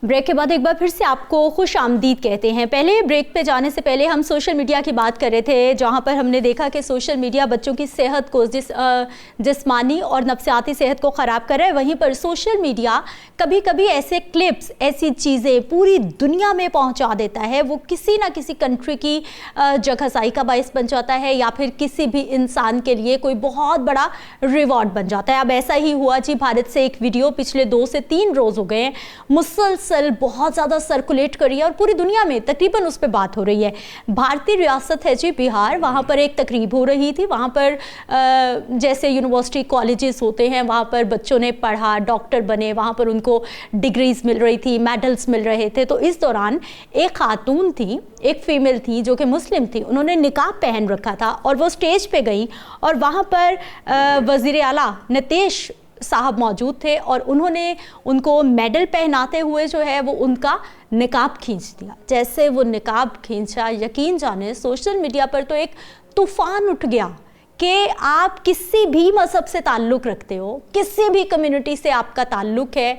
Break के बाद एक बार फिर से आपको खुश आमदीद कहते हैं। पहले ब्रेक पे जाने से पहले हम सोशल मीडिया की बात कर रहे थे, जहां पर हमने देखा कि सोशल मीडिया बच्चों की सेहत को जिस्मानी और नफ्सियाती सेहत को ख़राब कर रहा है। वहीं पर सोशल मीडिया कभी कभी ऐसे क्लिप्स, ऐसी चीज़ें पूरी दुनिया में पहुंचा देता है, वो किसी ना किसी कंट्री की जगहसाई का बायस बन जाता है या फिर किसी भी इंसान के लिए कोई बहुत बड़ा रिवॉर्ड बन जाता है। अब ऐसा ही हुआ जी, भारत से एक वीडियो पिछले 2 से 3 रोज़ हो गए मुसलसल बहुत ज़्यादा सर्कुलेट करी है और पूरी दुनिया में तकरीबन उस पर बात हो रही है। भारतीय रियासत है जी बिहार, वहाँ पर एक तकरीब हो रही थी। वहाँ पर जैसे यूनिवर्सिटी कॉलेजेस होते हैं, वहाँ पर बच्चों ने पढ़ा, डॉक्टर बने, वहाँ पर उनको डिग्रीज मिल रही थी, मेडल्स मिल रहे थे। तो इस दौरान एक खातून थी, एक फीमेल थी जो कि मुस्लिम थी, उन्होंने निकाब पहन रखा था और वो स्टेज पे गई और वहाँ पर वज़ीर आला नीतीश साहब मौजूद थे और उन्होंने उनको मेडल पहनाते हुए जो है वो उनका निकाब खींच दिया। जैसे वो निकाब खींचा, यकीन जाने सोशल मीडिया पर तो एक तूफान उठ गया कि आप किसी भी मज़हब से ताल्लुक़ रखते हो, किसी भी कम्युनिटी से आपका ताल्लुक़ है,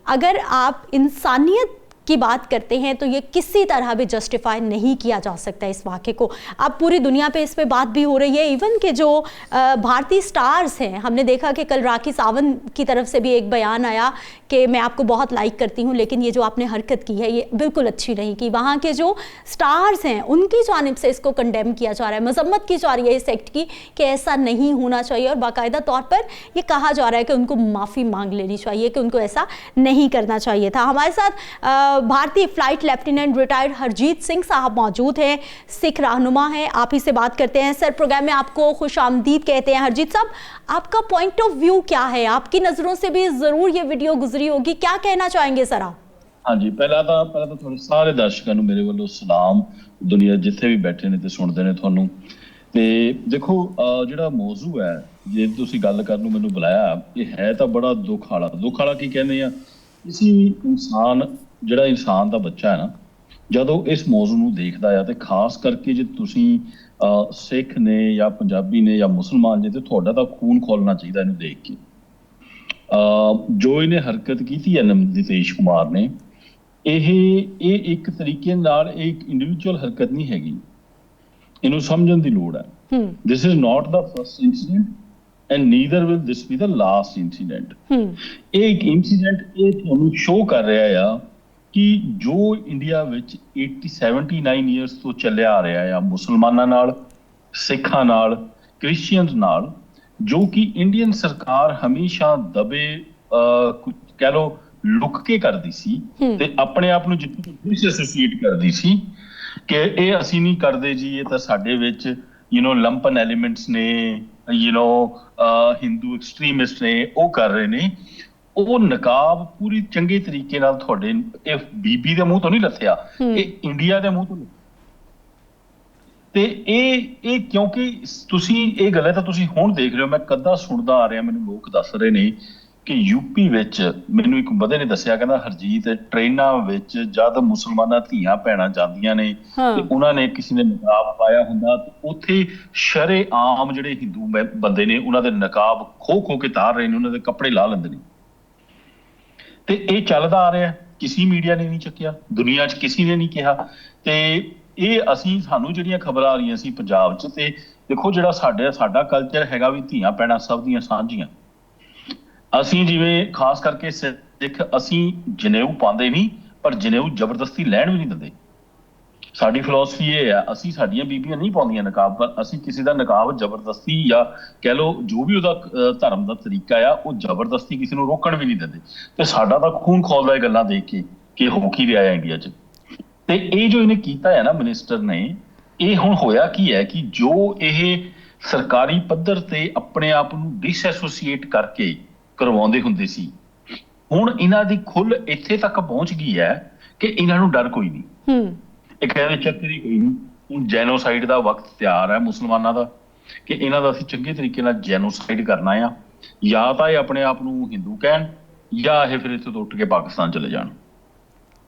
अगर आप इंसानियत की बात करते हैं तो ये किसी तरह भी जस्टिफाई नहीं किया जा सकता इस वाक़े को। अब पूरी दुनिया पे इस पे बात भी हो रही है। इवन के जो भारतीय स्टार्स हैं, हमने देखा कि कल राखी सावंत की तरफ से भी एक बयान आया कि मैं आपको बहुत लाइक करती हूँ, लेकिन ये जो आपने हरकत की है ये बिल्कुल अच्छी नहीं की। वहाँ के जो स्टार्स हैं उनकी जानिब से इसको कंडेम किया जा रहा है, मजम्मत की जा रही है इस एक्ट की कि ऐसा नहीं होना चाहिए और बाकायदा तौर पर ये कहा जा रहा है कि उनको माफ़ी मांग लेनी चाहिए कि उनको ऐसा नहीं करना चाहिए था। हमारे साथ भारतीय flight lieutenant retired Harjeet Singh साहब मौजूद हैं, सिख रहनुमा हैं। आप ही से बात करते हैं सर, प्रोग्राम में आपको खुश आमदीद कहते हैं। हरजीत साहब, आपका पॉइंट ऑफ व्यू क्या है? आपकी नज़रों से भी ज़रूर ये वीडियो गुजरी होगी, क्या कहना चाहेंगे सर आप? हाँ जी, पहला तो थोड़े सारे दर्शकों ਨੂੰ ਮੇਰੇ ਵੱਲੋਂ ਸਲਾਮ, ਦੁਨੀਆ ਜਿੱਥੇ ਵੀ ਬੈਠੇ ਨੇ ਤੇ ਸੁਣਦੇ ਨੇ ਤੁਹਾਨੂੰ। ਤੇ ਦੇਖੋ ਜਿਹੜਾ ਮੌਜੂ ਹੈ, ਜੇ ਤੁਸੀਂ ਗੱਲ ਕਰਨ ਨੂੰ ਮੈਨੂੰ ਬੁਲਾਇਆ, ਇਹ ਹੈ ਤਾਂ ਬੜਾ ਦੁੱਖ ਵਾਲਾ ਕੀ ਕਹਿੰਦੇ ਆ, ਕਿਸੇ ਇਨਸਾਨ ਜਿਹੜਾ ਇਨਸਾਨ ਦਾ ਬੱਚਾ ਹੈ ਨਾ, ਜਦੋਂ ਇਸ ਮੌਜੂ ਨੂੰ ਦੇਖਦਾ ਆ ਤੇ ਖਾਸ ਕਰਕੇ ਜੇ ਤੁਸੀਂ ਸਿੱਖ ਨੇ ਜਾਂ ਪੰਜਾਬੀ ਨੇ ਜਾਂ ਮੁਸਲਮਾਨ ਨੇ, ਤੇ ਤੁਹਾਡਾ ਤਾਂ ਖੂਨ ਖੋਲਣਾ ਚਾਹੀਦਾ ਇਹਨੂੰ ਦੇਖ ਕੇ। ਜੋ ਇਹਨੇ ਹਰਕਤ ਕੀਤੀ ਹੈ ਨਿਤੀਸ਼ ਕੁਮਾਰ ਨੇ, ਇਹ ਇੱਕ ਤਰੀਕੇ ਨਾਲ ਇੱਕ ਇੰਡੀਵਿਜੂਅਲ ਹਰਕਤ ਨਹੀਂ ਹੈਗੀ, ਇਹਨੂੰ ਸਮਝਣ ਦੀ ਲੋੜ ਹੈ। This is not the first incident and neither will this B the last incident. ਇਹ ਇੱਕ ਇਨਸੀਡੈਂਟ ਇਹ ਤੁਹਾਨੂੰ ਸ਼ੋਅ ਕਰ ਰਿਹਾ ਆ ਕਿ ਜੋ ਇੰਡੀਆ ਵਿੱਚ 79 ਈਅਰਸ ਤੋਂ ਚੱਲਿਆ ਆ ਰਿਹਾ ਆ, ਮੁਸਲਮਾਨਾਂ ਨਾਲ, ਸਿੱਖਾਂ ਨਾਲ, ਕ੍ਰਿਸਚੀਅਨਸ ਨਾਲ, ਜੋ ਕਿ ਇੰਡੀਅਨ ਸਰਕਾਰ ਹਮੇਸ਼ਾ ਦਬੇ ਕਹਿ ਲਓ ਲੁੱਕ ਕੇ ਕਰਦੀ ਸੀ ਤੇ ਆਪਣੇ ਆਪ ਨੂੰ ਜਿੱਥੇ ਡਿਸਐਸੋਸੀਏਟ ਕਰਦੀ ਸੀ ਕਿ ਇਹ ਅਸੀਂ ਨਹੀਂ ਕਰਦੇ ਜੀ, ਇਹ ਤਾਂ ਸਾਡੇ ਵਿੱਚ ਲੰਪਨ ਐਲੀਮੈਂਟਸ ਨੇ, ਹਿੰਦੂ ਐਕਸਟਰੀਮਿਸਟ ਨੇ, ਉਹ ਕਰ ਰਹੇ ਨੇ। ਉਹ ਨਕਾਬ ਪੂਰੀ ਚੰਗੇ ਤਰੀਕੇ ਨਾਲ ਤੁਹਾਡੇ ਇਹ ਬੀਬੀ ਦੇ ਮੂੰਹ ਤੋਂ ਨਹੀਂ ਲੱਥਿਆ, ਇਹ ਇੰਡੀਆ ਦੇ ਮੂੰਹ ਤੋਂ। ਤੇ ਇਹ ਕਿਉਂਕਿ ਤੁਸੀਂ ਇਹ ਗੱਲ ਹੈ ਤਾਂ ਤੁਸੀਂ ਹੁਣ ਦੇਖ ਰਹੇ ਹੋ, ਮੈਂ ਕਦਾ ਸੁਣਦਾ ਆ ਰਿਹਾ, ਮੈਨੂੰ ਲੋਕ ਦੱਸ ਰਹੇ ਨੇ ਕਿ ਯੂਪੀ ਵਿੱਚ, ਮੈਨੂੰ ਇੱਕ ਬੰਦੇ ਨੇ ਦੱਸਿਆ, ਕਹਿੰਦਾ ਹਰਜੀਤ ਟ੍ਰੇਨਾਂ ਵਿੱਚ ਜਦ ਮੁਸਲਮਾਨਾਂ ਧੀਆਂ ਭੈਣਾਂ ਜਾਂਦੀਆਂ ਨੇ ਤੇ ਉਹਨਾਂ ਨੇ ਕਿਸੇ ਨੇ ਨਕਾਬ ਪਾਇਆ ਹੁੰਦਾ, ਉੱਥੇ ਸ਼ਰੇਆਮ ਜਿਹੜੇ ਹਿੰਦੂ ਬੰਦੇ ਨੇ ਉਹਨਾਂ ਦੇ ਨਕਾਬ ਖੋ ਕੇ ਤਾਰ ਰਹੇ ਨੇ, ਉਹਨਾਂ ਦੇ ਕੱਪੜੇ ਲਾ ਲੈਂਦੇ ਨੇ। ਤੇ ਇਹ ਚੱਲਦਾ ਆ ਰਿਹਾ, ਕਿਸੇ ਮੀਡੀਆ ਨੇ ਨਹੀਂ ਚੱਕਿਆ, ਦੁਨੀਆ 'ਚ ਕਿਸੇ ਨੇ ਨਹੀਂ ਕਿਹਾ। ਤੇ ਇਹ ਸਾਨੂੰ ਜਿਹੜੀਆਂ ਖਬਰਾਂ ਆ ਰਹੀਆਂ ਸੀ ਪੰਜਾਬ 'ਚ, ਤੇ ਦੇਖੋ ਜਿਹੜਾ ਸਾਡਾ ਕਲਚਰ ਹੈਗਾ ਵੀ ਧੀਆਂ ਭੈਣਾਂ ਸਭ ਦੀਆਂ ਸਾਂਝੀਆਂ। ਅਸੀਂ ਜਿਵੇਂ ਖਾਸ ਕਰਕੇ ਸਿੱਖ, ਅਸੀਂ ਜਨੇਊ ਪਾਉਂਦੇ ਨਹੀਂ, ਪਰ ਜਨੇਊ ਜ਼ਬਰਦਸਤੀ ਲੈਣ ਵੀ ਨਹੀਂ ਦਿੰਦੇ। ਸਾਡੀ ਫਿਲਾਸਫੀ ਇਹ ਆ, ਅਸੀਂ ਸਾਡੀਆਂ ਬੀਬੀਆਂ ਨਹੀਂ ਪਾਉਂਦੀਆਂ ਨਕਾਬ, ਪਰ ਅਸੀਂ ਕਿਸੇ ਦਾ ਨਕਾਬ ਜ਼ਬਰਦਸਤੀ ਜਾਂ ਕਹਿ ਲਓ ਜੋ ਵੀ ਉਹਦਾ ਧਰਮ ਦਾ ਤਰੀਕਾ ਆ, ਉਹ ਜ਼ਬਰਦਸਤੀ ਕਿਸੇ ਨੂੰ ਰੋਕਣ ਵੀ ਨਹੀਂ ਦਿੰਦੇ। ਤੇ ਸਾਡਾ ਤਾਂ ਖੂਨ ਖੋਲਦਾ ਇਹ ਗੱਲਾਂ ਦੇਖ ਕੇ ਕਿ ਹੋ ਕੀ ਰਿਹਾ ਇੰਡੀਆ 'ਚ। ਤੇ ਇਹ ਜੋ ਇਹਨੇ ਕੀਤਾ ਹੈ ਨਾ ਮਿਨਿਸਟਰ ਨੇ, ਇਹ ਹੁਣ ਹੋਇਆ ਕੀ ਹੈ ਕਿ ਜੋ ਇਹ ਸਰਕਾਰੀ ਪੱਧਰ ਤੇ ਆਪਣੇ ਆਪ ਨੂੰ ਡਿਸਐਸੋਸੀਏਟ ਕਰਕੇ ਕਰਵਾਉਂਦੇ ਹੁੰਦੇ ਸੀ, ਹੁਣ ਇਹਨਾਂ ਦੀ ਖੁੱਲ ਇੱਥੇ ਤੱਕ ਪਹੁੰਚ ਗਈ ਹੈ ਕਿ ਇਹਨਾਂ ਨੂੰ ਡਰ ਕੋਈ ਨਹੀਂ। ਇਹ ਕਹਿੰਦੇ ਚੱਕਰ ਹੀ ਕੋਈ ਨਹੀਂ। ਹੁਣ ਜੈਨੋਸਾਈਡ ਦਾ ਵਕਤ ਤਿਆਰ ਹੈ ਮੁਸਲਮਾਨਾਂ ਦਾ ਕਿ ਇਹਨਾਂ ਦਾ ਅਸੀਂ ਚੰਗੇ ਤਰੀਕੇ ਨਾਲ ਜੈਨੋਸਾਈਡ ਕਰਨਾ ਆ, ਜਾਂ ਤਾਂ ਇਹ ਆਪਣੇ ਆਪ ਨੂੰ ਹਿੰਦੂ ਕਹਿਣ ਜਾਂ ਇਹ ਫਿਰ ਇੱਥੇ ਤੋਂ ਉੱਠ ਕੇ ਪਾਕਿਸਤਾਨ ਚਲੇ ਜਾਣ।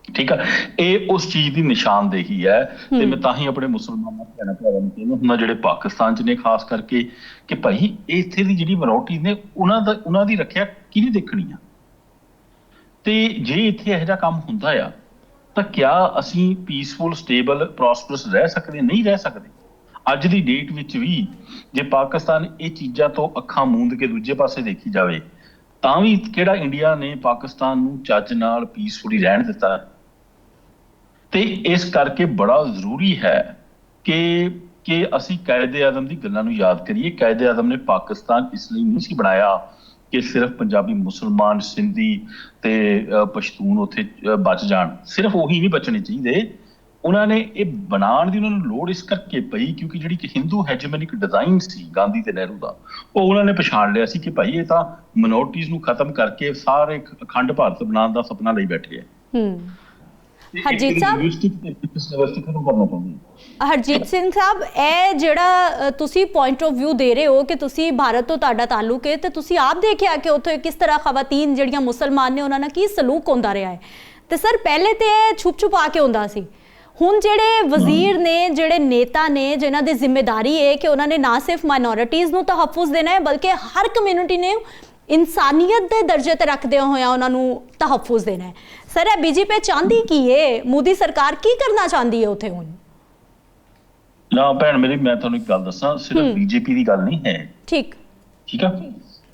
ਠੀਕ ਆ, ਇਹ ਉਸ ਚੀਜ਼ ਦੀ ਨਿਸ਼ਾਨਦੇਹੀ ਹੈ। ਤੇ ਮੈਂ ਤਾਂ ਹੀ ਆਪਣੇ ਮੁਸਲਮਾਨਾਂ ਭੈਣਾਂ ਭਰਾਵਾਂ ਨੂੰ ਕਹਿੰਦਾ ਹੁੰਦਾ ਜਿਹੜੇ ਪਾਕਿਸਤਾਨ 'ਚ ਨੇ ਖਾਸ ਕਰਕੇ, ਕਿ ਭਾਈ ਇੱਥੇ ਦੀ ਜਿਹੜੀ ਮਿਨੋਰਟੀ ਨੇ ਉਹਨਾਂ ਦੀ ਰੱਖਿਆ ਕਿਹਨੇ ਦੇਖਣੀ ਆ? ਤੇ ਜੇ ਇੱਥੇ ਇਹੋ ਜਿਹਾ ਕੰਮ ਹੁੰਦਾ ਆ ਤਾਂ ਕਿਆ ਅਸੀਂ ਪੀਸਫੁਲ, ਸਟੇਬਲ, ਪ੍ਰੋਸਪਰਸ ਰਹਿ ਸਕਦੇ? ਨਹੀਂ ਰਹਿ ਸਕਦੇ। ਅੱਜ ਦੀ ਡੇਟ ਵਿੱਚ ਵੀ ਜੇ ਪਾਕਿਸਤਾਨ ਇਹ ਚੀਜ਼ਾਂ ਤੋਂ ਅੱਖਾਂ ਮੂੰਦ ਕੇ ਦੂਜੇ ਪਾਸੇ ਦੇਖੀ ਜਾਵੇ ਤਾਂ ਵੀ ਕਿਹੜਾ ਇੰਡੀਆ ਨੇ ਪਾਕਿਸਤਾਨ ਨੂੰ ਚੱਜ ਨਾਲ ਪੀਸਫੁਲੀ ਰਹਿਣ ਦਿੱਤਾ? ਤੇ ਇਸ ਕਰਕੇ ਬੜਾ ਜ਼ਰੂਰੀ ਹੈ ਕਿ ਅਸੀਂ ਕਾਇਦੇ ਆਜ਼ਮ ਦੀ ਗੱਲਾਂ ਨੂੰ ਯਾਦ ਕਰੀਏ। ਕਾਇਦੇ ਆਜ਼ਮ ਨੇ ਪਾਕਿਸਤਾਨ ਇਸ ਲਈ ਨਹੀਂ ਸੀ ਬਣਾਇਆ ਕਿ ਸਿਰਫ ਪੰਜਾਬੀ, ਮੁਸਲਮਾਨ, ਸਿੰਧੀ ਤੇ ਪਸ਼ਤੂਨ ਉੱਥੇ ਬਚ ਜਾਣ। ਸਿਰਫ ਉਹੀ ਨਹੀਂ ਬਚਣੇ ਚਾਹੀਦੇ। ਉਹਨਾਂ ਨੇ ਇਹ ਬਣਾਉਣ ਦੀ ਉਹਨਾਂ ਨੂੰ ਲੋੜ ਇਸ ਕਰਕੇ ਪਈ ਕਿਉਂਕਿ ਜਿਹੜੀ ਕਿ ਹਿੰਦੂ ਹੈਜਮਨੀਕ ਡਿਜ਼ਾਈਨ ਸੀ ਗਾਂਧੀ ਤੇ ਨਹਿਰੂ ਦਾ, ਉਹ ਉਹਨਾਂ ਨੇ ਪਛਾਣ ਲਿਆ ਸੀ ਕਿ ਭਾਈ ਇਹ ਤਾਂ ਮਿਨੋਰਟੀਜ਼ ਨੂੰ ਖਤਮ ਕਰਕੇ ਸਾਰੇ ਅਖੰਡ ਭਾਰਤ ਬਣਾਉਣ ਦਾ ਸੁਪਨਾ ਲਈ ਬੈਠੇ ਹੈ। ਹਰਜੀਤ ਸਾਹਿਬ, ਹਰਜੀਤ ਸਿੰਘ ਸਾਹਿਬ, ਇਹ ਜਿਹੜਾ ਤੁਸੀਂ ਪੁਆਇੰਟ ਆਫ ਵਿਊ ਦੇ ਰਹੇ ਹੋ ਕਿ ਤੁਸੀਂ ਭਾਰਤ ਤੋਂ ਤੁਹਾਡਾ ਤਾਲੁਕ ਹੈ ਤੇ ਤੁਸੀਂ ਆਪ ਦੇਖਿਆ ਕਿ ਉੱਥੇ ਕਿਸ ਤਰ੍ਹਾਂ ਖਵਾਤੀਨ ਜਿਹੜੀਆਂ ਮੁਸਲਮਾਨ ਨੇ ਉਹਨਾਂ ਨਾਲ ਕੀ ਸਲੂਕ ਹੁੰਦਾ ਰਿਹਾ ਹੈ, ਤੇ ਸਰ ਪਹਿਲੇ ਤੇ ਛੁਪ ਛੁਪਾ ਕੇ ਹੁੰਦਾ ਸੀ। ਹੁਣ ਜਿਹੜੇ ਵਜ਼ੀਰ ਨੇ, ਜਿਹੜੇ ਨੇਤਾ ਨੇ, ਜਿਨ੍ਹਾਂ ਦੀ ਜ਼ਿੰਮੇਵਾਰੀ ਹੈ ਕਿ ਉਹਨਾਂ ਨੇ ਨਾ ਸਿਰਫ ਮਾਈਨੋਰਿਟੀਜ਼ ਨੂੰ ਤਹਫੁਜ਼ ਦੇਣਾ ਹੈ ਬਲਕਿ ਹਰ ਕਮਿਊਨਿਟੀ ਨੇ ਇਨਸਾਨੀਅਤ ਦੇ ਦਰਜੇ ਤੇ ਰੱਖਦਿਆਂ ਹੋਇਆ ਉਹਨਾਂ ਨੂੰ ਤਹਫੁਜ਼ ਦੇਣਾ ਹੈ। ਸਰ ਇਹ ਬੀਜੇਪੀ ਚਾਹੁੰਦੀ ਕੀ ਹੈ? ਮੋਦੀ ਸਰਕਾਰ ਕੀ ਕਰਨਾ ਚਾਹੁੰਦੀ ਹੈ ਉੱਥੇ ਹੁਣ? ਨਾ ਭੈਣ ਮੇਰੀ, ਮੈਂ ਤੁਹਾਨੂੰ ਇੱਕ ਗੱਲ ਦੱਸਾਂ, ਸਿਰਫ ਬੀਜੇਪੀ ਦੀ ਗੱਲ ਨਹੀਂ ਹੈ। ਠੀਕ ਆ,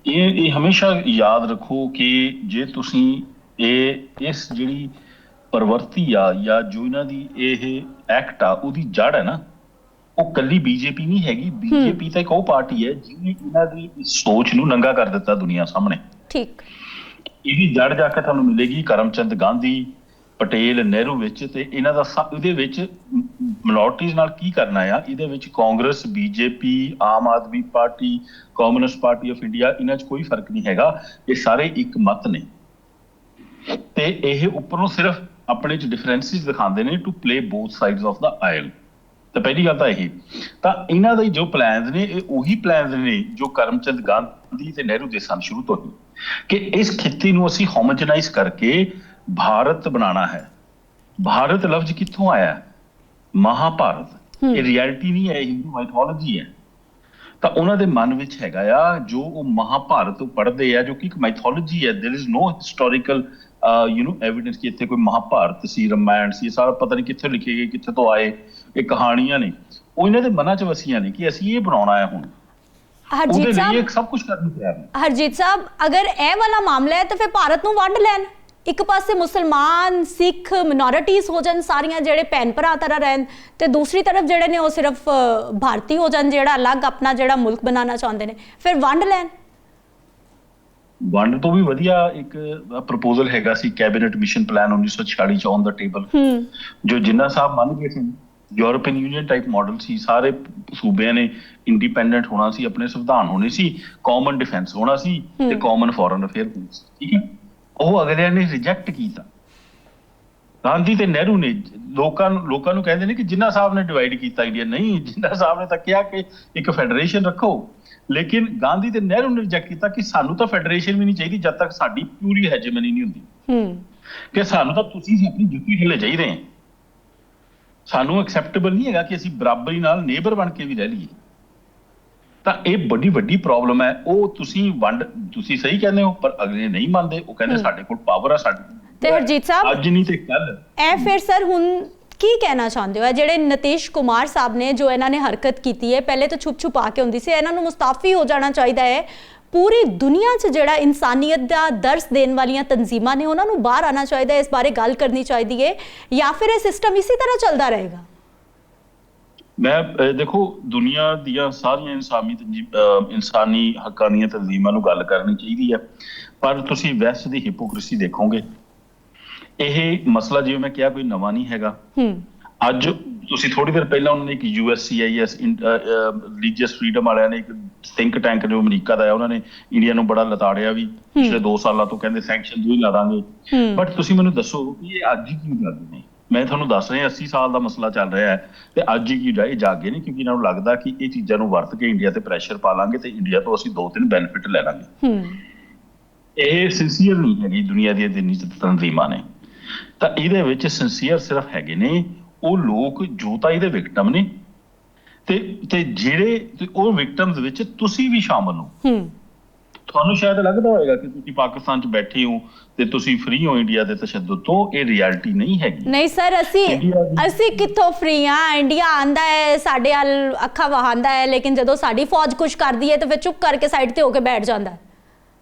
ਇਹ ਹਮੇਸ਼ਾ ਯਾਦ ਰੱਖੋ ਕਿ ਜੇ ਤੁਸੀਂ ਇਸ ਜਿਹੜੀ ਪ੍ਰਵਰਤੀ ਆ ਜਾਂ ਜੋ ਇਹਨਾਂ ਦੀ ਇਹ ਐਕਟ ਆ ਉਹਦੀ ਜੜ ਹੈ ਨਾ, ਉਹ ਕੱਲੀ ਬੀਜੇਪੀ ਨਹੀਂ ਹੈਗੀ। ਬੀਜੇਪੀ ਤਾਂ ਇੱਕ ਉਹ ਪਾਰਟੀ ਹੈ ਜਿਹਨੇ ਇਹਨਾਂ ਦੀ ਸੋਚ ਨੂੰ ਨੰਗਾ ਕਰ ਦਿੱਤਾ ਦੁਨੀਆ ਸਾਹਮਣੇ। ਠੀਕ, ਇਹਦੀ ਜੜ ਜਾ ਕੇ ਤੁਹਾਨੂੰ ਮਿਲੇਗੀ ਕਰਮਚੰਦ ਗਾਂਧੀ, ਪਟੇਲ, ਨਹਿਰੂ ਵਿੱਚ। ਤੇ ਇਹਨਾਂ ਦਾ ਇਹਦੇ ਵਿੱਚ ਮਿਨੋਰਟੀਜ਼ ਨਾਲ ਕੀ ਕਰਨਾ ਆ, ਇਹਦੇ ਵਿੱਚ Congress, BJP, Aam Aadmi party, communist party of India, ਇਹਨਾਂ 'ਚ ਕੋਈ ਫਰਕ ਨਹੀਂ ਹੈਗਾ। ਇਹ ਸਾਰੇ ਇੱਕ ਮਤ ਨੇ ਤੇ ਇਹ ਉੱਪਰੋਂ ਸਿਰਫ ਆਪਣੇ 'ਚ ਡਿਫਰੈਂਸਿਸ ਦਿਖਾਉਂਦੇ ਨੇ to play both sides of the aisle. ਤਾਂ ਪਹਿਲੀ ਗੱਲ ਤਾਂ ਇਹ, ਤਾਂ ਇਹਨਾਂ ਦੇ ਜੋ ਪਲਾਨਸ ਨੇ ਇਹ ਉਹੀ ਪਲਾਨਸ ਨੇ ਜੋ ਕਰਮਚੰਦ ਗਾਂਧੀ ਤੇ ਨਹਿਰੂ ਦੇ ਸਨ ਸ਼ੁਰੂ ਤੋਂ ਹੀ, ਕਿ ਇਸ ਖਿੱਤੇ ਨੂੰ ਅਸੀਂ ਹੋਮੋਜਨਾਈਜ਼ ਕਰਕੇ ਭਾਰਤ ਬਣਾਉਣਾ ਹੈ। ਭਾਰਤ ਲਫ਼ਜ਼ ਕਿੱਥੋਂ ਆਇਆ? ਮਹਾਭਾਰਤ। ਇਹ ਰਿਐਲਿਟੀ ਨਹੀਂ ਹੈ, ਹਿੰਦੂ ਮਾਈਥੋਲੋਜੀ ਹੈ। ਤਾਂ ਉਹਨਾਂ ਦੇ ਮਨ ਵਿੱਚ ਹੈਗਾ ਆ ਜੋ ਉਹ ਮਹਾਭਾਰਤ ਪੜ੍ਹਦੇ ਆ, ਜੋ ਕਿ ਇੱਕ ਮਾਈਥੋਲੋਜੀ ਹੈ। ਦੇयर इज नो ਹਿਸਟੋਰੀਕਲ ਐਵੀਡੈਂਸ ਕਿ ਇੱਥੇ ਕੋਈ ਮਹਾਭਾਰਤ ਸੀ, ਰਾਮਾਇਣ ਸੀ। ਇਹ ਸਾਰਾ ਪਤਾ ਨਹੀਂ ਕਿੱਥੇ ਲਿਖੇ ਗਏ, ਕਿੱਥੇ ਤੋਂ ਆਏ, ਇਹ ਕਹਾਣੀਆਂ ਨੇ। ਉਹ ਇਹਨਾਂ ਦੇ ਮਨਾਂ 'ਚ ਵਸੀਆਂ ਨੇ ਕਿ ਅਸੀਂ ਇਹ ਬਣਾਉਣਾ ਹੈ। ਹੁਣ ਹਰਜੀਤ ਸਾਹਿਬ, ਸਭ ਕੁਝ ਕਰਨ ਨੂੰ ਤਿਆਰ ਨੇ। ਹਰਜੀਤ ਸਾਹਿਬ, ਅਗਰ ਇਹ ਵਾਲਾ ਮਾਮਲਾ ਹੈ ਤਾਂ ਫਿਰ ਭਾਰਤ ਨੂੰ ਵੰਡ ਲੈਣ। ਇੱਕ ਪਾਸੇ ਮੁਸਲਮਾਨ, ਸਿੱਖ, ਮਿਨੋਰਿਟੀਜ਼ ਹੋ ਜਾਣ ਸਾਰੀਆਂ, ਜਿਹੜੇ ਭੈਣ ਭਰਾ ਤਰ੍ਹਾਂ ਰਹਿਣ, ਤੇ ਦੂਸਰੀ ਤਰਫ ਜਿਹੜੇ ਨੇ ਉਹ ਸਿਰਫ ਭਾਰਤੀ ਹੋ ਜਾਣ, ਜਿਹੜਾ ਅਲੱਗ ਆਪਣਾ ਜਿਹੜਾ ਮੁਲਕ ਬਣਾਉਣਾ ਚਾਹੁੰਦੇ ਨੇ। ਫਿਰ ਵੰਡ ਲੈਣ। ਵੰਡ ਤੋਂ ਵੀ ਵਧੀਆ ਇੱਕ ਪ੍ਰਪੋਜ਼ਲ ਹੈਗਾ ਸੀ ਕੈਬਨਿਟ ਮਿਸ਼ਨ ਪਲਾਨ 1946 ਚ ਔਨ ਦਾ ਟੇਬਲ, ਜੋ ਜਿੰਨਾ ਸਾਹਿਬ ਮੰਨ ਗਏ ਸੀ। ਯੂਰਪੀਅਨ ਯੂਨੀਅਨ ਟਾਈਪ ਮਾਡਲ ਸੀ। ਸਾਰੇ ਸੂਬਿਆਂ ਨੇ ਇੰਡੀਪੈਂਡੈਂਟ ਹੋਣਾ ਸੀ, ਆਪਣੇ ਸੰਵਿਧਾਨ ਹੋਣੇ ਸੀ, ਕਾਮਨ ਡਿਫੈਂਸ ਹੋਣਾ ਸੀ ਤੇ ਕਾਮਨ ਫੋਰਨ ਅਫੇਅਰ ਹੋਣੀ ਸੀ। ਠੀਕ ਹੈ, ਉਹ ਅਗਲਿਆਂ ਨੇ ਰਿਜੈਕਟ ਕੀਤਾ। ਗਾਂਧੀ ਤੇ ਨਹਿਰੂ ਨੇ ਲੋਕਾਂ ਨੂੰ ਕਹਿੰਦੇ ਨੇ ਕਿ ਜਿੰਨਾ ਸਾਹਿਬ ਨੇ ਡਿਵਾਈਡ ਕੀਤਾ ਇੰਡੀਆ। ਨਹੀਂ, ਜਿੰਨਾ ਸਾਹਿਬ ਨੇ ਤਾਂ ਕਿਹਾ ਕਿ ਇੱਕ ਫੈਡਰੇਸ਼ਨ ਰੱਖੋ, ਲੇਕਿਨ ਗਾਂਧੀ ਤੇ ਨਹਿਰੂ ਨੇ ਰਿਜੈਕਟ ਕੀਤਾ ਕਿ ਸਾਨੂੰ ਤਾਂ ਫੈਡਰੇਸ਼ਨ ਵੀ ਨਹੀਂ ਚਾਹੀਦੀ ਜਦ ਤੱਕ ਸਾਡੀ ਪੂਰੀ ਹੈਜਮਨੀ ਨਹੀਂ ਹੁੰਦੀ, ਕਿ ਸਾਨੂੰ ਤਾਂ ਤੁਸੀਂ ਆਪਣੀ ਜੁੱਤੀ ਥੱਲੇ ਚਾਹੀਦੇ ਆ। ਸਾਨੂੰ ਐਕਸੈਪਟੇਬਲ ਨਹੀਂ ਹੈਗਾ ਕਿ ਅਸੀਂ ਬਰਾਬਰੀ ਨਾਲ ਨੇਬਰ ਬਣ ਕੇ ਵੀ ਰਹਿ ਲਈਏ। ਤਾਂ ਇਹ ਬੜੀ ਵੱਡੀ ਪ੍ਰੋਬਲਮ ਹੈ। ਉਹ ਤੁਸੀਂ ਸਹੀ ਕਹਿੰਦੇ ਹੋ, ਪਰ ਅਗਲੇ ਨਹੀਂ ਮੰਨਦੇ। ਉਹ ਕਹਿੰਦੇ ਸਾਡੇ ਕੋਲ ਪਾਵਰ ਆ, ਸਾਡੇ ਤੇ ਹਰਜੀਤ ਸਾਹਿਬ ਅੱਜ ਨਹੀਂ ਤੇ ਕੱਲ। ਇਹ ਫਿਰ ਸਰ ਹੁਣ ਕੀ ਕਹਿਣਾ ਚਾਹੁੰਦੇ ਹੋ? ਜਿਹੜੇ ਨਿਤੀਸ਼ ਕੁਮਾਰ ਸਾਹਿਬ ਨੇ ਜੋ ਇਹਨਾਂ ਨੇ ਹਰਕਤ ਕੀਤੀ ਹੈ, ਪਹਿਲੇ ਤਾਂ ਛੁਪ ਛੁਪਾ ਕੇ ਹੁੰਦੀ ਸੀ, ਇਹਨਾਂ ਨੂੰ ਮੁਸਤਾਫੀ ਹੋ ਜਾਣਾ ਚਾਹੀਦਾ ਹੈ। ਪੂਰੀ ਦੁਨੀਆ 'ਚ ਜਿਹੜਾ ਇਨਸਾਨੀਅਤ ਦਾ ਦਰਸ ਦੇਣ ਵਾਲੀਆਂ ਤਨਜ਼ੀਮਾਂ ਨੇ ਉਹਨਾਂ ਨੂੰ ਬਾਹਰ ਆਉਣਾ ਚਾਹੀਦਾ ਹੈ, ਇਸ ਬਾਰੇ ਗੱਲ ਕਰਨੀ ਚਾਹੀਦੀ ਹੈ, ਜਾਂ ਫਿਰ ਇਹ ਸਿਸਟਮ ਇਸੇ ਤਰ੍ਹਾਂ ਚੱਲਦਾ ਰਹੇਗਾ? ਮੈਂ ਦੇਖੋ, ਦੁਨੀਆ ਦੀਆਂ ਸਾਰੀਆਂ ਇਨਸਾਨੀ ਹੱਕਾਂ ਦੀਆਂ ਤਨਜ਼ੀਮਾਂ ਨੂੰ ਗੱਲ ਕਰਨੀ ਚਾਹੀਦੀ ਹੈ, ਪਰ ਤੁਸੀਂ ਵੈਸਟ ਦੀ ਹਿਪੋਕ੍ਰੇਸੀ ਦੇਖੋਗੇ। ਇਹ ਮਸਲਾ ਜਿਵੇਂ ਮੈਂ ਕਿਹਾ ਕੋਈ ਨਵਾਂ ਨਹੀਂ ਹੈਗਾ। ਅੱਜ ਤੁਸੀਂ ਥੋੜੀ ਦੇਰ ਪਹਿਲਾਂ ਉਹਨਾਂ ਨੇ ਇੱਕ USCIS ਰਿਲੀਜੀਅਸ ਫਰੀਡਮ ਵਾਲਿਆਂ ਨੇ ਇੱਕ ਥਿੰਕ ਟੈਂਕ ਜੋ ਅਮਰੀਕਾ ਦਾ ਹੈ, ਉਹਨਾਂ ਨੇ ਇੰਡੀਆ ਨੂੰ ਬੜਾ ਲਤਾੜਿਆ ਵੀ ਪਿਛਲੇ 2 ਸਾਲਾਂ ਤੋਂ। ਕਹਿੰਦੇ ਸੈਂਕਸ਼ਨ ਵੀ ਲਾ ਦਾਂਗੇ। ਬਟ ਤੁਸੀਂ ਮੈਨੂੰ ਦੱਸੋ ਕਿ ਇਹ ਅੱਜ ਹੀ ਕਿਉਂ ਕਰਦੇ ਨੇ? ਮੈਂ ਤੁਹਾਨੂੰ ਦੱਸ ਰਿਹਾ 80 ਸਾਲ ਦਾ ਮਸਲਾ ਚੱਲ ਰਿਹਾ ਹੈ ਤੇ ਅੱਜ ਹੀ ਇਹ ਜਾਗੇ ਨੇ ਕਿਉਂਕਿ ਇਹਨਾਂ ਨੂੰ ਲੱਗਦਾ ਕਿ ਇਹ ਚੀਜ਼ਾਂ ਨੂੰ ਵਰਤ ਕੇ ਇੰਡੀਆ ਤੇ ਪ੍ਰੈਸ਼ਰ ਪਾ ਲਾਂਗੇ ਤੇ ਇੰਡੀਆ ਤੋਂ ਅਸੀਂ 2-3 ਬੈਨੀਫਿਟ ਲੈ ਲਾਂਗੇ। ਇਹ ਸਿੰਸੀਅਰ ਨਹੀਂ ਹੈਗੀ ਦੁਨੀਆ ਦੀਆਂ ਜਿੰਨੀ ਤਨਜ਼ੀਮਾਂ ਨੇ। ਤਾਂ ਇਹਦੇ ਵਿੱਚ ਸਿੰਸੀਅਰ ਸਿਰਫ ਹੈਗੇ ਨੇ ਉਹ ਲੋਕ ਜੋ ਤਾਂ ਇਹਦੇ ਵਿਕਟਮ ਨੇ ਤੇ ਜਿਹੜੇ ਉਹ ਵਿਕਟਮਸ ਵਿੱਚ ਤੁਸੀਂ ਵੀ ਸ਼ਾਮਲ ਹੋ। ਤੁਹਾਨੂੰ ਸ਼ਾਇਦ ਲੱਗਦਾ ਹੋਏਗਾ ਕਿ ਤੁਸੀਂ ਪਾਕਿਸਤਾਨ 'ਚ ਬੈਠੇ ਹੋ ਤੇ ਤੁਸੀਂ ਫ੍ਰੀ ਹੋ ਇੰਡੀਆ ਦੇ ਤਸ਼ੱਦਦ ਤੋਂ। ਇਹ ਰਿਐਲਿਟੀ ਨਹੀਂ ਹੈਗੀ। ਨਹੀਂ ਸਰ, ਅਸੀਂ ਕਿੱਥੋਂ ਫ੍ਰੀ ਹਾਂ? ਇੰਡੀਆ ਆਂਦਾ ਹੈ, ਸਾਡੇ ਵੱਲ ਅੱਖਾਂ ਵਹਾਉਂਦਾ ਹੈ, ਲੇਕਿਨ ਜਦੋਂ ਸਾਡੀ ਫੌਜ ਕੁਛ ਕਰਦੀ ਹੈ ਤਾਂ ਫਿਰ ਚੁੱਪ ਕਰਕੇ ਸਾਈਡ ਤੇ ਹੋ ਕੇ ਬੈਠ ਜਾਂਦਾ ਹੈ।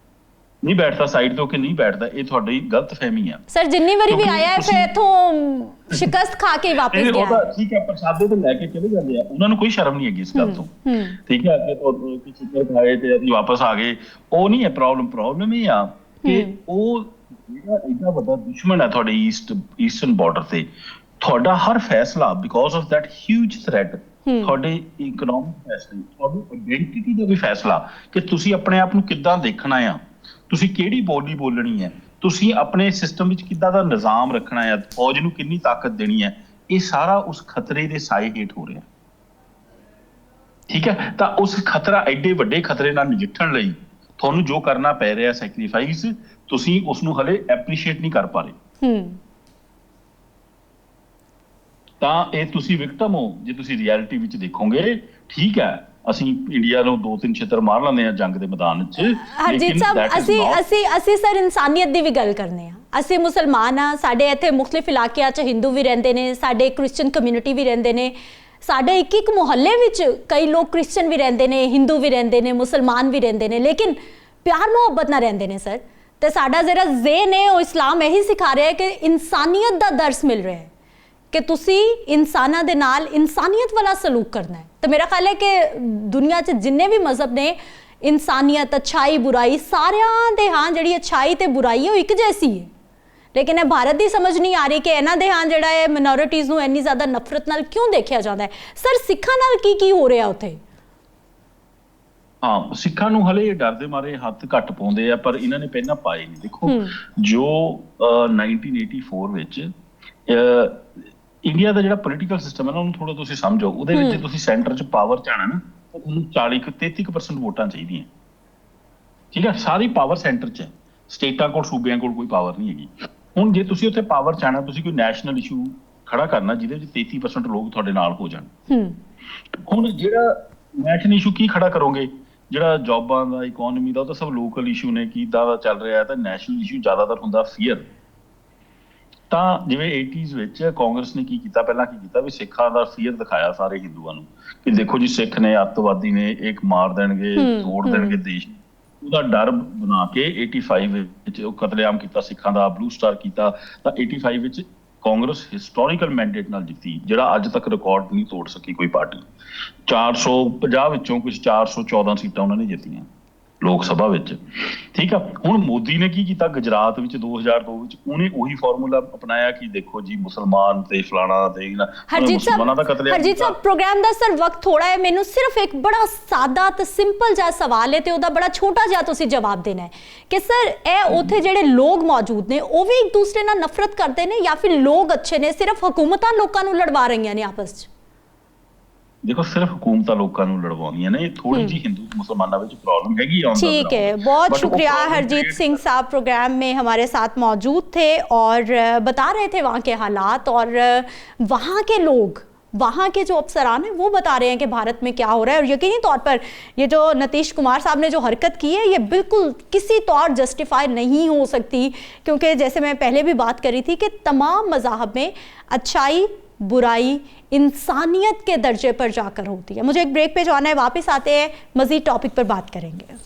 ਨਹੀਂ ਬੈਠਦਾ, ਸਾਈਡ ਤੇ ਹੋ ਕੇ ਨਹੀਂ ਬੈਠਦਾ। ਇਹ ਤੁਹਾਡੀ ਗਲਤਫਹਿਮੀ ਆ ਸਰ। ਜਿੰਨੀ ਵਾਰੀ ਵੀ ਆਇਆ ਹੈ ਫਿਰ ਇੱਥੋਂ ਸ਼ਿਕਸਤ ਖਾ ਕੇ ਵਾਪਸ ਗਿਆ ਹੈ। ਠੀਕ ਹੈ, ਪ੍ਰਸ਼ਾਦੇ ਤੇ ਲੈ ਕੇ ਚਲੇ ਜਾਂਦੇ ਆ, ਉਹਨਾਂ ਨੂੰ ਕੋਈ ਸ਼ਰਮ ਨਹੀਂ ਹੈਗੀ ਇਸ ਗੱਲ ਤੋਂ। ਠੀਕ ਹੈ, ਕਿ ਚਿੱਤਰ ਖਾਏ ਤੇ ਅਸੀਂ ਵਾਪਸ ਆ ਗਏ, ਉਹ ਨਹੀਂ ਹੈ ਪ੍ਰੋਬਲਮ। ਪ੍ਰੋਬਲਮ ਇਹ ਆ ਕਿ ਉਹ ਜਿਹੜਾ ਇੰਨਾ ਵੱਡਾ ਦੁਸ਼ਮਣ ਹੈ ਤੁਹਾਡੇ ਈਸਟਰਨ ਬਾਰਡਰ ਤੇ, ਤੁਹਾਡਾ ਹਰ ਫੈਸਲਾ because of that huge threat, ਤੁਹਾਡੇ ਇਕਨੋਮਿਕ ਫੈਸਲੇ, ਤੁਹਾਡੀ ਆਇਡੈਂਟੀਟੀ ਦਾ ਵੀ ਫੈਸਲਾ ਕਿ ਤੁਸੀਂ ਆਪਣੇ ਆਪ ਨੂੰ ਕਿੱਦਾਂ ਦੇਖਣਾ ਆ, ਤੁਸੀਂ ਕਿਹੜੀ ਬੋਲੀ ਬੋਲਣੀ ਹੈ, ਤੁਸੀਂ ਆਪਣੇ ਸਿਸਟਮ ਵਿੱਚ ਕਿੱਦਾਂ ਦਾ ਨਿਜ਼ਾਮ ਰੱਖਣਾ ਹੈ, ਫੌਜ ਨੂੰ ਕਿੰਨੀ ਤਾਕਤ ਦੇਣੀ ਹੈ, ਇਹ ਸਾਰਾ ਉਸ ਖਤਰੇ ਦੇ ਸਾਏ ਹੇਠ ਹੋ ਰਿਹਾ। ਠੀਕ ਹੈ, ਤਾਂ ਉਸ ਖਤਰਾ, ਐਡੇ ਵੱਡੇ ਖਤਰੇ ਨਾਲ ਨਜਿੱਠਣ ਲਈ ਤੁਹਾਨੂੰ ਜੋ ਕਰਨਾ ਪੈ ਰਿਹਾ ਸੈਕਰੀਫਾਈਸ, ਤੁਸੀਂ ਉਸ ਨੂੰ ਹਲੇ ਐਪਰੀਸ਼ੀਏਟ ਨਹੀਂ ਕਰ ਪਾ ਰਹੇ। ਤਾਂ ਇਹ ਤੁਸੀਂ ਵਿਕਟਮ ਹੋ ਜੇ ਤੁਸੀਂ ਰਿਐਲਿਟੀ ਵਿੱਚ ਦੇਖੋਗੇ। ਠੀਕ ਹੈ, ਅਸੀਂ ਇੰਡੀਆ ਨੂੰ 2-3 ਛਿੱਤਰ ਮਾਰ ਲੈਂਦੇ ਹਾਂ ਜੰਗ ਦੇ ਮੈਦਾਨ 'ਚ। ਹਰਜੀਤ ਸਾਹਿਬ, ਅਸੀਂ ਸਰ ਇਨਸਾਨੀਅਤ ਦੀ ਵੀ ਗੱਲ ਕਰਨੇ ਆ। ਅਸੀਂ ਮੁਸਲਮਾਨ ਆ, ਸਾਡੇ ਇੱਥੇ ਮੁਖਤਲਿਫ ਇਲਾਕਿਆਂ 'ਚ ਹਿੰਦੂ ਵੀ ਰਹਿੰਦੇ ਨੇ, ਸਾਡੇ ਕ੍ਰਿਸਚਨ ਕਮਿਊਨਿਟੀ ਵੀ ਰਹਿੰਦੇ ਨੇ, ਸਾਡੇ ਇੱਕ ਮੁਹੱਲੇ ਵਿੱਚ ਕਈ ਲੋਕ ਕ੍ਰਿਸਚਨ ਵੀ ਰਹਿੰਦੇ ਨੇ, ਹਿੰਦੂ ਵੀ ਰਹਿੰਦੇ ਨੇ, ਮੁਸਲਮਾਨ ਵੀ ਰਹਿੰਦੇ ਨੇ, ਲੇਕਿਨ ਪਿਆਰ ਮੁਹੱਬਤ ਨਾਲ ਰਹਿੰਦੇ ਨੇ ਸਰ। ਤੇ ਸਾਡਾ ਜਿਹੜਾ ਜ਼ੇਨ ਹੈ ਉਹ ਇਸਲਾਮ ਇਹੀ ਸਿਖਾ ਰਿਹਾ ਹੈ ਕਿ ਇਨਸਾਨੀਅਤ ਦਾ ਦਰਸ ਮਿਲ ਰਿਹਾ ਹੈ ਕਿ ਤੁਸੀਂ ਇਨਸਾਨਾਂ ਦੇ ਨਾਲ ਇਨਸਾਨੀਅਤ ਵਾਲਾ ਸਲੂਕ ਕਰਨਾ ਹੈ। तो मेरा ख्याल है कि दुनिया च जिन्ने भी मजहब ने, इंसानियत, अच्छाई, बुराई, सारियां दे हाँ जी अच्छाई तो बुराई है वो एक जैसी है, लेकिन ये भारत की समझ नहीं आ रही कि इन्हां दे हाँ जिहड़ा है मिनोरिटीज़ नूं इन्नी ज़्यादा नफरत नाल क्यों देखा जाता है। सर सिखां नाल की हो रहा उत्थे? हाँ, सिखां नूं हले डर दे मारे हत्थ घट पाउंदे आ, पर इन्हां ने पहलां पाए नहीं। देखो जो 1984 विच इंडिया का जो पोलिटिकल सिस्टम है ना, थोड़ा तुसीं समझो, उहदे विच तुसीं सेंटर च पावर च आना ना, तो तुहानूं 40-33% वोटां चाहीदियां। ठीक है, सारी पावर सेंटर च है, स्टेटां कोल सूबियां कोल कोई पावर नहीं हैगी। हुण जे तुसीं उत्थे पावर च आना, तुसीं कोई नैशनल इशू खड़ा करना जिहदे विच 33% लोग तुहाडे नाल हो जाण। हुण जिहड़ा नैशनल इशू की खड़ा करोगे, जिहड़ा जॉबां दा, इकोनॉमी दा, ਉਹ ਤਾਂ सब लोकल इशू ने, किदां दा ਚੱਲ ਰਿਹਾ है, ਤਾਂ नैशनल इशू ਜ਼ਿਆਦਾਤਰ ਹੁੰਦਾ ਫੀਅਰ। ਤਾਂ ਜਿਵੇਂ 80s ਵਿੱਚ ਕਾਂਗਰਸ ਨੇ ਕੀ ਕੀਤਾ, ਪਹਿਲਾਂ ਕੀ ਕੀਤਾ ਵੀ ਸਿੱਖਾਂ ਦਾ ਫੀਅਰ ਦਿਖਾਇਆ ਸਾਰੇ ਹਿੰਦੂਆਂ ਨੂੰ ਕਿ ਦੇਖੋ ਜੀ ਸਿੱਖ ਨੇ, ਅੱਤਵਾਦੀ ਨੇ, ਇੱਕ ਮਾਰ ਦੇਣਗੇ, ਤੋੜ ਦੇਣਗੇ ਦੇਸ਼। ਉਹਦਾ ਡਰ ਬਣਾ ਕੇ 85 ਵਿੱਚ ਉਹ ਕਤਲੇਆਮ ਕੀਤਾ ਸਿੱਖਾਂ ਦਾ, ਬਲੂ ਸਟਾਰ ਕੀਤਾ। ਤਾਂ 85 ਵਿੱਚ ਕਾਂਗਰਸ ਹਿਸਟੋਰੀਕਲ ਮੈਂਡੇਟ ਨਾਲ ਜਿੱਤੀ, ਜਿਹੜਾ ਅੱਜ ਤੱਕ ਰਿਕਾਰਡ ਨਹੀਂ ਤੋੜ ਸਕੀ ਕੋਈ ਪਾਰਟੀ। 450 ਵਿੱਚੋਂ ਕੁਝ 414 ਸੀਟਾਂ ਉਹਨਾਂ ਨੇ ਜਿੱਤੀਆਂ ਲੋਕ ਸਭਾ ਵਿੱਚ। ਠੀਕ ਆ, ਹੁਣ ਮੋਦੀ ਨੇ ਕੀ ਕੀਤਾ ਗੁਜਰਾਤ ਵਿੱਚ 2002 ਵਿੱਚ, ਉਹਨੇ ਉਹੀ ਫਾਰਮੂਲਾ ਅਪਣਾਇਆ ਕਿ ਦੇਖੋ ਜੀ ਮੁਸਲਮਾਨ ਤੇ ਫਲਾਣਾ ਤੇ ਮੁਸਲਮਾਨਾਂ ਦਾ ਕਤਲ। ਹਰਜੀਤ ਸਾਹਿਬ, ਪ੍ਰੋਗਰਾਮ ਦਾ ਸਰ ਵਕਤ ਥੋੜਾ ਹੈ, ਮੈਨੂੰ ਸਿਰਫ ਇੱਕ ਬੜਾ ਸਾਦਾ ਤੇ ਸਿੰਪਲ ਜਿਹਾ ਸਵਾਲ ਹੈ ਤੇ ਉਹਦਾ ਬੜਾ ਛੋਟਾ ਜਿਹਾ ਤੁਸੀਂ ਜਵਾਬ ਦੇਣਾ ਹੈ ਕਿ ਸਰ ਇਹ ਉੱਥੇ ਜਿਹੜੇ ਲੋਕ ਮੌਜੂਦ ਨੇ ਉਹ ਵੀ ਇੱਕ ਦੂਸਰੇ ਨਾਲ ਨਫ਼ਰਤ ਕਰਦੇ ਨੇ ਜਾਂ ਫਿਰ ਲੋਕ ਅੱਛੇ ਨੇ, ਸਿਰਫ ਹਕੂਮਤਾਂ ਲੋਕਾਂ ਨੂੰ ਲੜਵਾ ਰਹੀਆਂ ਨੇ ਆਪਸ 'ਚ? देखो, सिर्फ हुकूमतां लोकां नूं लड़वाउंदियां ने, थोड़ी जी हिंदू मुसलमानां विच प्रॉब्लम हैगी। ठीक है, बहुत शुक्रिया हरजीत सिंह साहब प्रोग्राम में हमारे साथ मौजूद थे और बता रहे थे वहाँ के हालात, और वहाँ के लोग, वहाँ के जो अफसरान हैं वो बता रहे हैं कि भारत में क्या हो रहा है। और यकीनी तौर पर ये जो नीतीश कुमार साहब ने जो हरकत की है ये बिल्कुल किसी तौर जस्टिफाई नहीं हो सकती, क्योंकि जैसे मैं पहले भी बात करी थी कि तमाम मज़ाहब में अच्छाई, बुराई इंसानियत के दर्जे पर जाकर होती है। मुझे एक ब्रेक पे जाना है, वापस आते हैं, मज़ीद टॉपिक पर बात करेंगे।